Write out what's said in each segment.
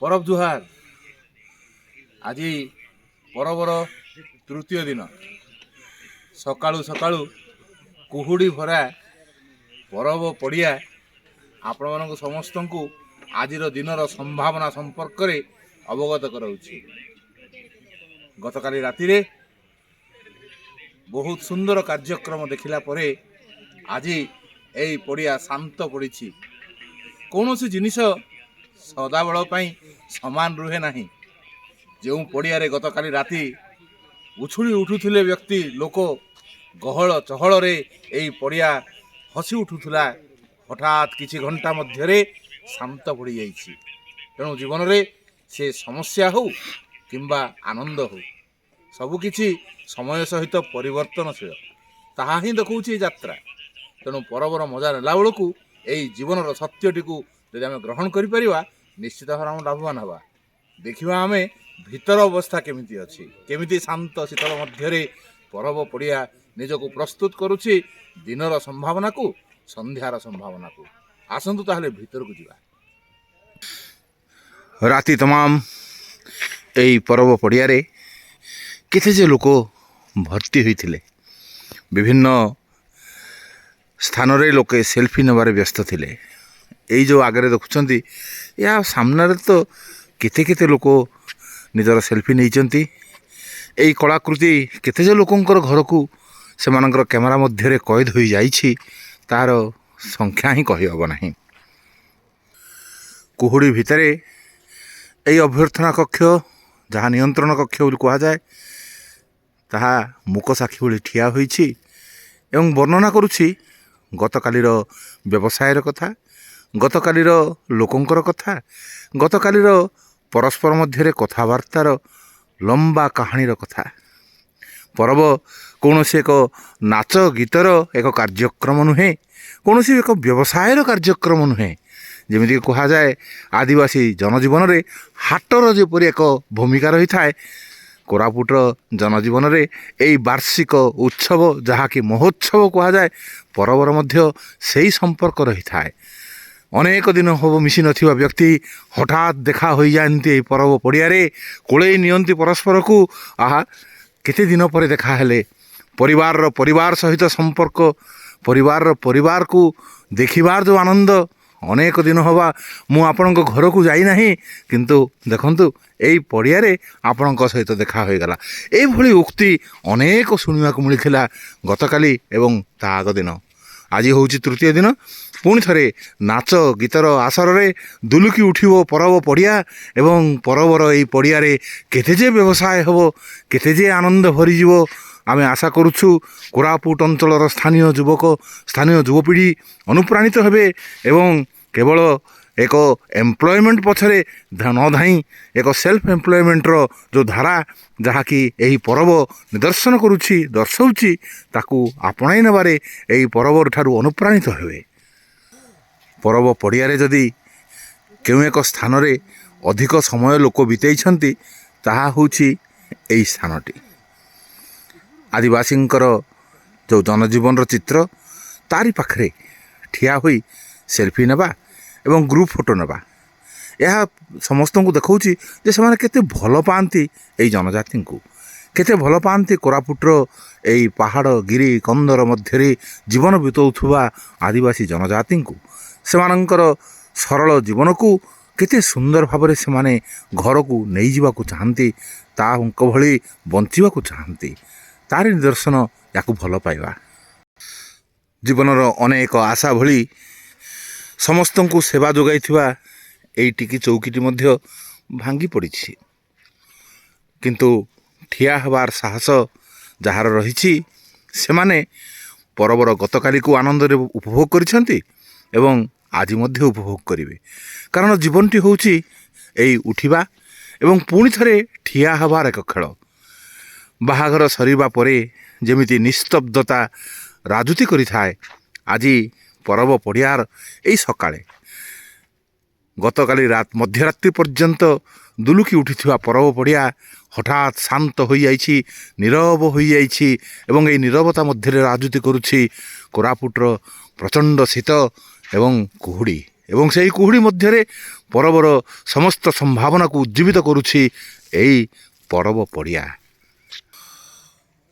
परब जुहार। आज परबर तृतीय दिन सकाळू सकाळू कुहुड़ी भरा परब पड़िया आपण मानक समस्त को आज दिनर संभावना संपर्क में अवगत कराऊँच। गतकाली राति बहुत सुंदर कार्यक्रम देखला परे आज यही पड़िया शांत पड़ी। कौन सी जिनिस सदाबेल समान रुहे नहीं। जो पड़िया गतकाली राति उछुली उठुले व्यक्ति लोक गहल चहल रे यही पड़िया हसी उठुला हठात किछि घंटा मध्य शांत पड़ जाइए। तेणु जीवन रे से समस्या हो किंबा आनंद हो सबकिछि समय सहित परिवर्तनशील ताहा ही देखौछि यात्रा। तेणु परबर मजा नेला बेलू यही जीवन सत्यटी को यदि आम ग्रहण करिपरिबा निश्चित भाव आम लाभवान हवा। देखिबा आमे भीतर अवस्था केमिति अछि, केमिति शांत शीतल मध्य परब पड़िया निजको प्रस्तुत करुछि दिनर संभावना को संध्यार संभावना को। आसंतु ताहले भीतर को जिबा। राति तमाम यही परब पड़िया केते जे लोक भर्ती होइथिले। विभिन्न स्थान रे लोके सेल्फी नेबारे व्यस्त थिले। यही जो आगे देखुंत या सामने तो केते केते लोक निजर सेल्फी नहीं। यही कलाकृति केते जे लोकंकर घर को से मानकर कैमरा मध्य कैद हो जाइछि तार संख्या ही कहि हबो नाही। कुहुड़ी भितरे यही अभ्यर्थना कक्ष जहाँ नियंत्रण कक्ष बोली कह जाए ताहा मूक साक्षी भली ठिया होइछि एवं वर्णना करुछि गतकालीर व्यवसायर कथा, गतकालीर लोकंकर कथा, गतकालीर परस्पर मध्य कथबार्तार लंबा कहानीर कथा। परब कौन से एक नाच गीतर एक कार्यक्रम नुहे, कौन सी एक व्यवसायर कार्यक्रम नुहे। जमीक कह जाए आदिवासी जनजीवन में हाटर जेपरी एक भूमिका रही थाए कोरापुटर जनजीवन में यही वार्षिक उत्सव जहाँकि महोत्सव कह जाए परबर मध्य सही संपर्क रही थाए। अनेक दिन हम मिसी नथिबा व्यक्ति हठात देखा हो जाती परब पड़िया कोड़े नियंती परस्पर को। आहा केते दिन पर देखा हेले परिवार सहित संपर्क परिवार को देखिबार जो आनंद अनेक दिन हवा मु आपण घर को जाई नाही किंतु देखंतु यही पड़िया आपण सहित देखा हो गला। ए भली उक्ति अनेक शुणा को मिलता गतकाली एवं ता आग दिन। आज होउछि तृतीय दिन पुणी थरे नाच गीतर आसर रे दुलुकी उठिबो परब पड़िया एवं परबर यही पड़िया केते जे व्यवसाय हबो केते जे आनंद भरी जीवो आमे आशा करुछु। कोरापुट अंचलर स्थानीय युवक स्थानीय युवपीढ़ी अनुप्राणित हेबे एवं केवल एक एम्प्लॉयमेंट पछरे न धाई एक सेल्फ एम्प्लॉयमेंटर जो धारा जहाँकि यही परब निदर्शन करुछि दर्शाउछि ताकू आपणाई नेबारे यही परब ठारू अनुप्राणित हेबे। परब पड़िया जदि केउ एक स्थान रे अधिक समय लोक बितेइछन्ति ताहा होछि एही स्थानटी। आदिवासींकर जो जनजीवन चित्र तारी पाखरे ठिया होई सेल्फी नेबा एवं ग्रुप फोटो नेबा यह समस्त को देखौछि जे सेमाने केते भल पाती एई जनजाति को केते भल पाती कोरापुटर एई पहाड़ गिरी कंदर मध्य जीवन बिताउथुवा आदिवासी जनजाति को सेमानंकर सरल जीवन को केते सुंदर भाव से माने घर को नहीं जावा को चाहती तांक भली बंचिबा को चाहती तार निदर्शन याकू भल पाइबा। जीवनर अनेक आशा भली समस्त को सेवा जोगाइथिबा एई टिकी चौकीटी मध्य भांगी पड़िछि किंतु ठिया हबार साहस जार रहिछि सेमाने परबर गतकाली को आनंद रे उपभोग करिसेंति एवं आज मध्य उपभोग करिवे। कारण जीवनटी होउछि एई उठिबा एवं पुणी थरे ठिया हबार एक खेल। बाहाघर सरीबा परे जेमिति निस्तब्धता राजुति करि थाए आज परब पड़ियार यही सकाळे गतकाली रात मध्यरात्रि पर्यंत दुलुकी उठिथिबा परब पड़िया हठात शांत हो जाइछि नीरव हो जाइछि एवं एई नीरवता मध्य राजुति करुछि कोरापुटर प्रचंड शीत एवं कुहुड़ी ଏବଂ ସେହି କୁହୁଡ଼ି ମଧ୍ୟରେ ପରବର ସମସ୍ତ ସମ୍ଭାବନାକୁ ଉଜ୍ଜୀବିତ କରୁଛି ଏହି ପରବ ପଡ଼ିଆ।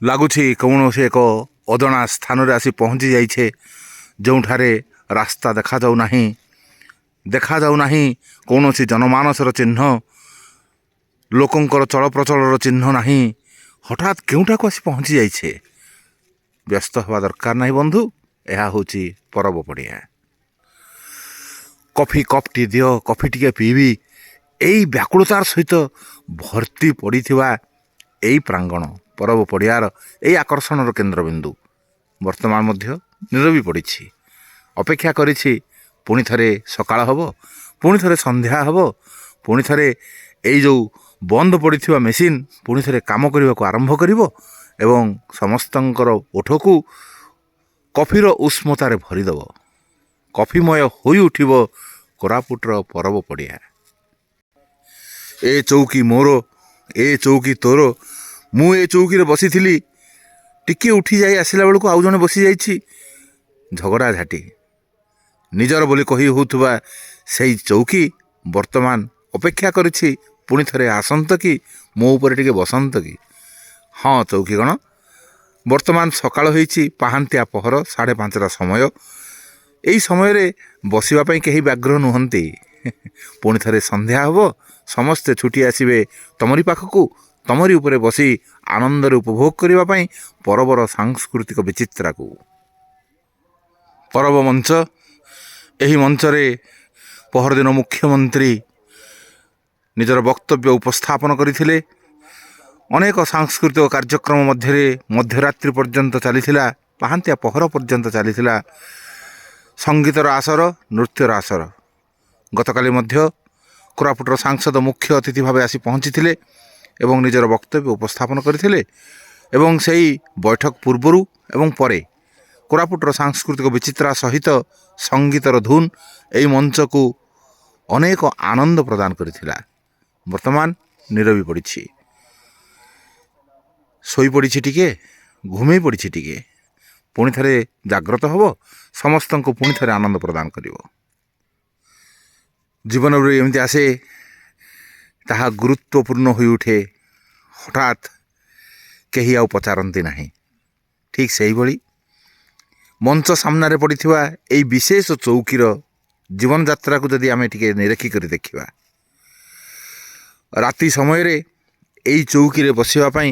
ଲାଗୁଛି କୌଣସି ଏକ ଅଜଣା ସ୍ଥାନରେ ଆସି ପହଞ୍ଚି ଯାଇଛେ, ଯେଉଁଠାରେ ରାସ୍ତା ଦେଖାଯାଉନାହିଁ କୌଣସି ଜନମାନସର ଚିହ୍ନ, ଲୋକଙ୍କର ଚଳପ୍ରଚଳର ଚିହ୍ନ ନାହିଁ। ହଠାତ୍ କେଉଁଠାକୁ ଆସି ପହଞ୍ଚି ଯାଇଛେ। ବ୍ୟସ୍ତ ହେବା ଦରକାର ନାହିଁ ବନ୍ଧୁ, ଏହା ହେଉଛି ପରବ ପଡ଼ିଆ। କଫି କପ୍ଟି ଦିଅ, କଫି ଟିକେ ପିଇବି। ଏଇ ବ୍ୟାକୁଳତାର ସହିତ ଭର୍ତ୍ତି ପଡ଼ିଥିବା ଏଇ ପ୍ରାଙ୍ଗଣ ପରବ ପଡ଼ିଆର ଏଇ ଆକର୍ଷଣର କେନ୍ଦ୍ରବିନ୍ଦୁ ବର୍ତ୍ତମାନ ମଧ୍ୟ ନୀରବି ପଡ଼ିଛି। ଅପେକ୍ଷା କରିଛି ପୁଣି ଥରେ ସକାଳ ହେବ, ପୁଣି ଥରେ ସନ୍ଧ୍ୟା ହେବ, ପୁଣି ଥରେ ଏଇ ଯେଉଁ ବନ୍ଦ ପଡ଼ିଥିବା ମେସିନ୍ ପୁଣି ଥରେ କାମ କରିବାକୁ ଆରମ୍ଭ କରିବ ଏବଂ ସମସ୍ତଙ୍କର ଓଠକୁ କଫିର ଉଷ୍ମତାରେ ଭରିଦେବ। କଫିମୟ ହୋଇ ଉଠିବ କୋରାପୁଟର ପରବ ପଡ଼ିଆ। ଏ ଚୌକି ମୋର, ଏ ଚୌକି ତୋର। ମୁଁ ଏ ଚୌକିରେ ବସିଥିଲି, ଟିକିଏ ଉଠି ଯାଇ ଆସିଲା ବେଳକୁ ଆଉ ଜଣେ ବସିଯାଇଛି। ଝଗଡ଼ା ଝାଟି ନିଜର ବୋଲି କହି ହେଉଥିବା ସେଇ ଚୌକି ବର୍ତ୍ତମାନ ଅପେକ୍ଷା କରିଛି ପୁଣି ଥରେ ଆସନ୍ତ କି ମୋ ଉପରେ ଟିକେ ବସନ୍ତ କି। ହଁ ଚୌକି କ'ଣ, ବର୍ତ୍ତମାନ ସକାଳ ହୋଇଛି, ପାହାନ୍ତିଆ ପହର 5:30 ସମୟ। ଏହି ସମୟରେ ବସିବା ପାଇଁ କେହି ବ୍ୟଗ୍ର ନୁହନ୍ତି। ପୁଣି ଥରେ ସନ୍ଧ୍ୟା ହେବ, ସମସ୍ତେ ଛୁଟି ଆସିବେ ତମରି ପାଖକୁ, ତମରି ଉପରେ ବସି ଆନନ୍ଦରେ ଉପଭୋଗ କରିବା ପାଇଁ ପରବର ସାଂସ୍କୃତିକ ବିଚିତ୍ରାକୁ। ପରବ ମଞ୍ଚ, ଏହି ମଞ୍ଚରେ ପହରଦିନ ମୁଖ୍ୟମନ୍ତ୍ରୀ ନିଜର ବକ୍ତବ୍ୟ ଉପସ୍ଥାପନ କରିଥିଲେ। ଅନେକ ସାଂସ୍କୃତିକ କାର୍ଯ୍ୟକ୍ରମ ମଧ୍ୟରେ ମଧ୍ୟରାତ୍ରି ପର୍ଯ୍ୟନ୍ତ ଚାଲିଥିଲା, ପାହାନ୍ତିଆ ପହର ପର୍ଯ୍ୟନ୍ତ ଚାଲିଥିଲା ସଙ୍ଗୀତର ଆସର, ନୃତ୍ୟର ଆସର। ଗତକାଲି ମଧ୍ୟ କୋରାପୁଟର ସାଂସଦ ମୁଖ୍ୟ ଅତିଥି ଭାବେ ଆସି ପହଞ୍ଚିଥିଲେ ଏବଂ ନିଜର ବକ୍ତବ୍ୟ ଉପସ୍ଥାପନ କରିଥିଲେ। ଏବଂ ସେହି ବୈଠକ ପୂର୍ବରୁ ଏବଂ ପରେ କୋରାପୁଟର ସାଂସ୍କୃତିକ ବିଚିତ୍ରା ସହିତ ସଙ୍ଗୀତର ଧୁନ୍ ଏହି ମଞ୍ଚକୁ ଅନେକ ଆନନ୍ଦ ପ୍ରଦାନ କରିଥିଲା। ବର୍ତ୍ତମାନ ନୀରବି ପଡ଼ିଛି, ଶୋଇପଡ଼ିଛି, ଟିକେ ଘୁମେଇ ପଡ଼ିଛି, ଟିକେ ପୁଣି ଥରେ ଜାଗ୍ରତ ହେବ, ସମସ୍ତଙ୍କୁ ପୁଣି ଥରେ ଆନନ୍ଦ ପ୍ରଦାନ କରିବ। ଜୀବନରେ ଏମିତି ଆସେ, ତାହା ଗୁରୁତ୍ୱପୂର୍ଣ୍ଣ ହୋଇଉଠେ, ହଠାତ୍ କେହି ଆଉ ପଚାରନ୍ତି ନାହିଁ। ଠିକ୍ ସେହିଭଳି ମଞ୍ଚ ସାମ୍ନାରେ ପଡ଼ିଥିବା ଏହି ବିଶେଷ ଚୌକିର ଜୀବନଯାତ୍ରାକୁ ଯଦି ଆମେ ଟିକେ ନିରେଖି କରି ଦେଖିବା, ରାତି ସମୟରେ ଏହି ଚୌକିରେ ବସିବା ପାଇଁ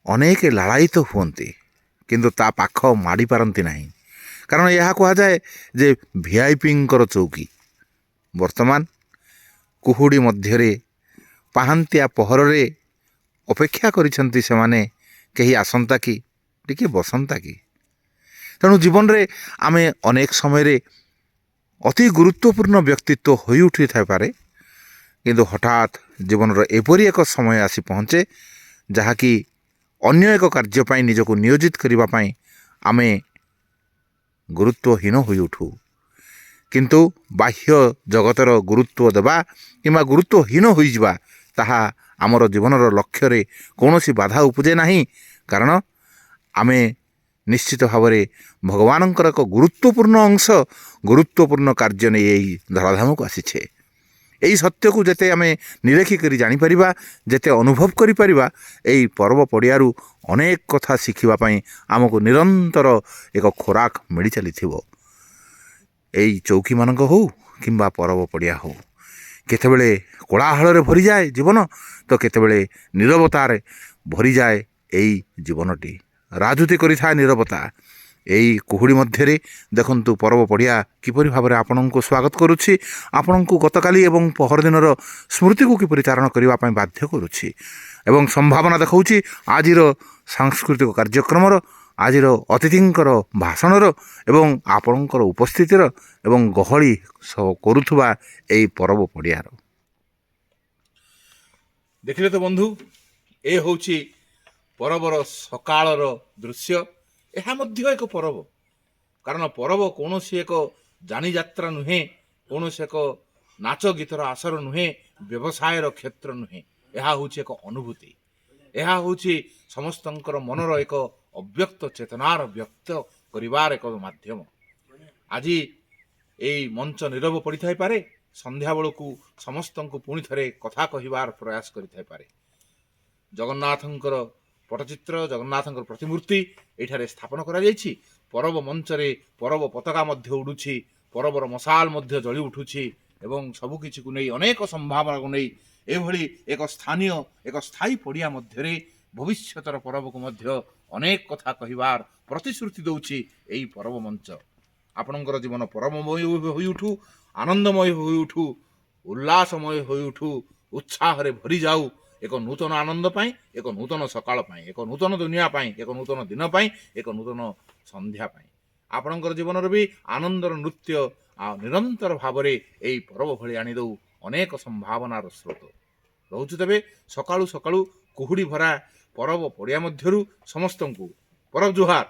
ଅନେକ ଲାଳାୟିତ ହୁଅନ୍ତି, କିନ୍ତୁ ତା ପାଖ ମାଡ଼ି ପାରନ୍ତି ନାହିଁ। କାରଣ ଏହା କୁହାଯାଏ ଯେ ଭିଆଇପିଙ୍କର ଚୌକି। ବର୍ତ୍ତମାନ କୁହୁଡ଼ି ମଧ୍ୟରେ ପାହାନ୍ତିଆ ପହରରେ ଅପେକ୍ଷା କରିଛନ୍ତି ସେମାନେ, କେହି ଆସନ୍ତା କି, ଟିକିଏ ବସନ୍ତା କି। ତେଣୁ ଜୀବନରେ ଆମେ ଅନେକ ସମୟରେ ଅତି ଗୁରୁତ୍ୱପୂର୍ଣ୍ଣ ବ୍ୟକ୍ତିତ୍ୱ ହୋଇ ଉଠିଥାଇପାରେ, କିନ୍ତୁ ହଠାତ୍ ଜୀବନର ଏପରି ଏକ ସମୟ ଆସି ପହଞ୍ଚେ ଯାହାକି ଅନ୍ୟ ଏକ କାର୍ଯ୍ୟ ପାଇଁ ନିଜକୁ ନିୟୋଜିତ କରିବା ପାଇଁ ଆମେ ଗୁରୁତ୍ୱହୀନ ହୋଇଉଠୁ। କିନ୍ତୁ ବାହ୍ୟ ଜଗତର ଗୁରୁତ୍ୱ ଦେବା କିମ୍ବା ଗୁରୁତ୍ୱହୀନ ହୋଇଯିବା, ତାହା ଆମର ଜୀବନର ଲକ୍ଷ୍ୟରେ କୌଣସି ବାଧା ଉପୁଜେ ନାହିଁ। କାରଣ ଆମେ ନିଶ୍ଚିତ ଭାବରେ ଭଗବାନଙ୍କର ଏକ ଗୁରୁତ୍ୱପୂର୍ଣ୍ଣ ଅଂଶ, ଗୁରୁତ୍ୱପୂର୍ଣ୍ଣ କାର୍ଯ୍ୟ ନେଇ ଏହି ଧରାଧାମକୁ ଆସିଛେ। ଏହି ସତ୍ୟକୁ ଯେତେ ଆମେ ନିରେଖି କରି ଜାଣିପାରିବା, ଯେତେ ଅନୁଭବ କରିପାରିବା, ଏହି ପର୍ବ ପଡ଼ିଆରୁ ଅନେକ କଥା ଶିଖିବା ପାଇଁ ଆମକୁ ନିରନ୍ତର ଏକ ଖୋରାକ ମିଳି ଚାଲିଥିବ। ଏଇ ଚୌକିମାନଙ୍କ ହେଉ କିମ୍ବା ପରବ ପଡ଼ିଆ ହେଉ, କେତେବେଳେ କୋଳାହଳରେ ଭରିଯାଏ ଜୀବନ, ତ କେତେବେଳେ ନୀରବତାରେ ଭରିଯାଏ ଏହି ଜୀବନଟି। ରାଜୁତି କରିଥାଏ ନୀରବତା। ଏହି କୁହୁଡ଼ି ମଧ୍ୟରେ ଦେଖନ୍ତୁ ପରବ ପଡ଼ିଆ କିପରି ଭାବରେ ଆପଣଙ୍କୁ ସ୍ୱାଗତ କରୁଛି, ଆପଣଙ୍କୁ ଗତକାଲି ଏବଂ ପହରଦିନର ସ୍ମୃତିକୁ କିପରି ଚାରଣ କରିବା ପାଇଁ ବାଧ୍ୟ କରୁଛି ଏବଂ ସମ୍ଭାବନା ଦେଖାଉଛି ଆଜିର ସାଂସ୍କୃତିକ କାର୍ଯ୍ୟକ୍ରମର, ଆଜିର ଅତିଥିଙ୍କର ଭାଷଣର ଏବଂ ଆପଣଙ୍କର ଉପସ୍ଥିତିର ଏବଂ ଗହଳି କରୁଥିବା ଏହି ପରବ ପଡ଼ିଆର। ଦେଖିଲେ ତ ବନ୍ଧୁ, ଏ ହେଉଛି ପରବର ସକାଳର ଦୃଶ୍ୟ। ଏହା ମଧ୍ୟ ଏକ ପରବ, କାରଣ ପରବ କୌଣସି ଏକ ଯାନିଯାତ୍ରା ନୁହେଁ, କୌଣସି ଏକ ନାଚ ଗୀତର ଆସର ନୁହେଁ, ବ୍ୟବସାୟର କ୍ଷେତ୍ର ନୁହେଁ। ଏହା ହେଉଛି ଏକ ଅନୁଭୂତି, ଏହା ହେଉଛି ସମସ୍ତଙ୍କର ମନର ଏକ ଅବ୍ୟକ୍ତ ଚେତନାର ବ୍ୟକ୍ତ କରିବାର ଏକ ମାଧ୍ୟମ। ଆଜି ଏଇ ମଞ୍ଚ ନୀରବ ପଡ଼ିଥାଇପାରେ, ସନ୍ଧ୍ୟାବେଳକୁ ସମସ୍ତଙ୍କୁ ପୁଣି ଥରେ କଥା କହିବାର ପ୍ରୟାସ କରିଥାଇପାରେ। ଜଗନ୍ନାଥଙ୍କର ପଟ୍ଟଚିତ୍ର, ଜଗନ୍ନାଥଙ୍କର ପ୍ରତିମୂର୍ତ୍ତି ଏଠାରେ ସ୍ଥାପନ କରାଯାଇଛି। ପରବ ମଞ୍ଚରେ ପରବ ପତାକା ମଧ୍ୟ ଉଡ଼ୁଛି, ପରବର ମଶାଲ ମଧ୍ୟ ଜଳି ଉଠୁଛି ଏବଂ ସବୁକିଛିକୁ ନେଇ ଅନେକ ସମ୍ଭାବନାକୁ ନେଇ ଏଭଳି ଏକ ସ୍ଥାନୀୟ ଏକ ସ୍ଥାୟୀ ପଡ଼ିଆ ମଧ୍ୟରେ ଭବିଷ୍ୟତର ପରବକୁ ମଧ୍ୟ ଅନେକ କଥା କହିବାର ପ୍ରତିଶ୍ରୁତି ଦେଉଛି ଏହି ପରବ ମଞ୍ଚ। ଆପଣଙ୍କର ଜୀବନ ପରମମୟ ହୋଇଉଠୁ, ଆନନ୍ଦମୟ ହୋଇଉଠୁ, ଉଲ୍ଲାସମୟ ହୋଇଉଠୁ, ଉତ୍ସାହରେ ଭରିଯାଉ, ଏକ ନୂତନ ଆନନ୍ଦ ପାଇଁ, ଏକ ନୂତନ ସକାଳ ପାଇଁ, ଏକ ନୂତନ ଦୁନିଆ ପାଇଁ, ଏକ ନୂତନ ଦିନ ପାଇଁ, ଏକ ନୂତନ ସନ୍ଧ୍ୟା ପାଇଁ। ଆପଣଙ୍କର ଜୀବନରେ ବି ଆନନ୍ଦର ନୃତ୍ୟ ଆଉ ନିରନ୍ତର ଭାବରେ ଏହି ପରବ ଭଳି ଆଣିଦେଉ ଅନେକ ସମ୍ଭାବନାର ସ୍ରୋତ। ରହୁଛୁ ତେବେ ସକାଳୁ ସକାଳୁ କୁହୁଡ଼ି ଭରା ପରବ ପଡ଼ିଆ ମଧ୍ୟରୁ ସମସ୍ତଙ୍କୁ ପରବ ଜୁହାର।